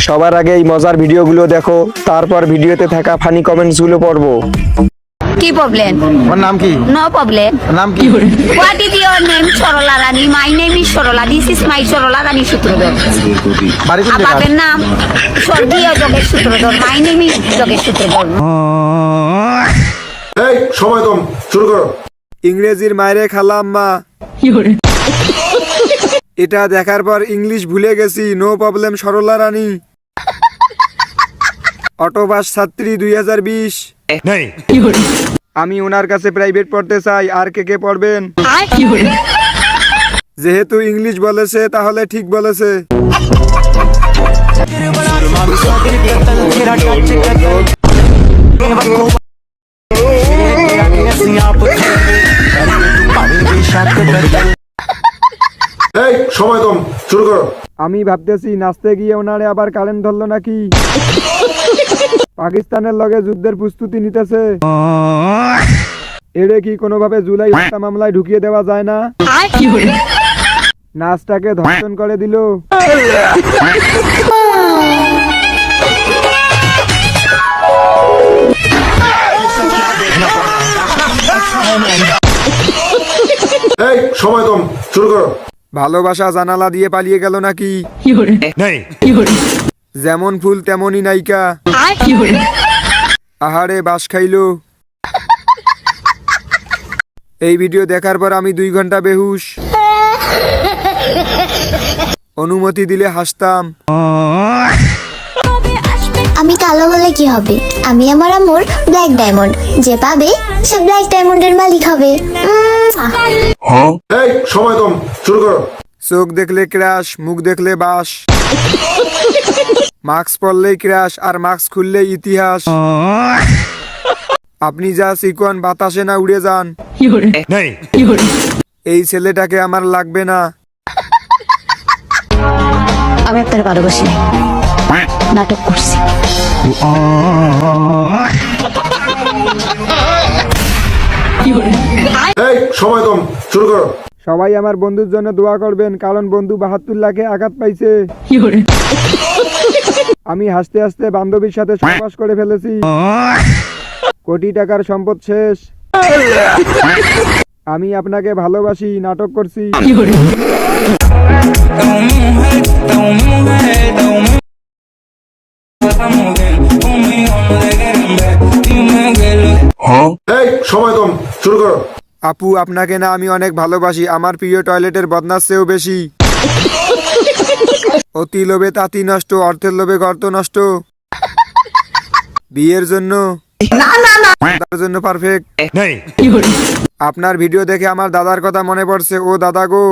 সবার আগে এই মজার ভিডিওগুলো দেখো, তারপর ভিডিওতে থাকা ফানি কমেন্টসগুলো পড়বো। কি প্রবলেম? ওর নাম কি? No problem. নাম কি? What is your name? Sarala Rani. My name is Sarala. This is my Sarala Rani Sutradhar. বাড়ি কোন জায়গা? বাপের নাম স্বর্গীয় Jogesh Sutradhar. My name is Jogesh Sutradhar. এই সময় কম, শুরু করো। ইংরেজির মায়েরে খালাম মা। এটা দেখার পর ইংলিশ ভুলে গেছি। নো প্রবলেম সরলা রানী। অটোবাস ছাত্রী 2020। আমি ওনার কাছে প্রাইভেট পড়তে চাই, আর কে কে পড়বেন? যেহেতু ইংলিশ বলেছে তাহলে ঠিক বলেছে। এই সময় কম, শুরু করো। আমি ভাবতেছি নাচতে গিয়ে ওনারে আবার কারেন্ট ধরলো নাকি। পাকিস্তানের লগে যুদ্ধের প্রস্তুতি নিতেছে। এরে কি কোনোভাবে জুলাই হত্যা মামলায় ঢুকিয়ে দেওয়া যায় না? নাচটাকে ধর্ষণ করে দিল। এই সময় কম, শুরু করো। ভালোবাসা জানালা দিয়ে পালিয়ে গেল নাকি? যেমন ফুল তেমনই নায়িকা। আহারে বাস খাইলো। এই ভিডিও দেখার পর আমি 2 ঘন্টা বেহুশ। অনুমতি দিলে হাসতাম। আমি কালো বলে কি হবে? আমি আমার আম্মুর ব্ল্যাক ডায়মন্ড। যে পাবে সে ব্ল্যাক ডায়মন্ডের মালিক হবে। এই সময় কম, শুরু করো। চোখ দেখলে ক্রাশ, মুখ দেখলে বাস। মাস্ক পরলেই ক্রাশ, আর মাস্ক খুললেই ইতিহাস। আপনি যা চিকন, বাতাসে না উড়ে যান। এই ছেলেটাকে আমার লাগবে না। আমি আপনার ভালোবাসি, নাটক করছি। এই সময় কম, শুরু করো। সবাই আমার বন্ধুর জন্য দোয়া করবেন, কারণ বন্ধু 72 লাখে আঘাত পাইছে। আমি হাসতে হাসতে বান্ধবীর সাথে সহবাস করে ফেলেছি। কোটি টাকার সম্পদ শেষ। আমি আপনাকে ভালোবাসি, নাটক করছি। এই সময় কম, শুরু করো। আপু আপনাকে না আমি অনেক ভালোবাসি। আমার প্রিয় টয়লেটের বদনার চেয়েও বেশি। অতি লোভে তাঁতি নষ্ট, অর্থের লোভে গর্ত নষ্ট। বিয়ের জন্য তার জন্য পারফেক্ট। আপনার ভিডিও দেখে আমার দাদার কথা মনে পড়ছে। ও দাদা গো,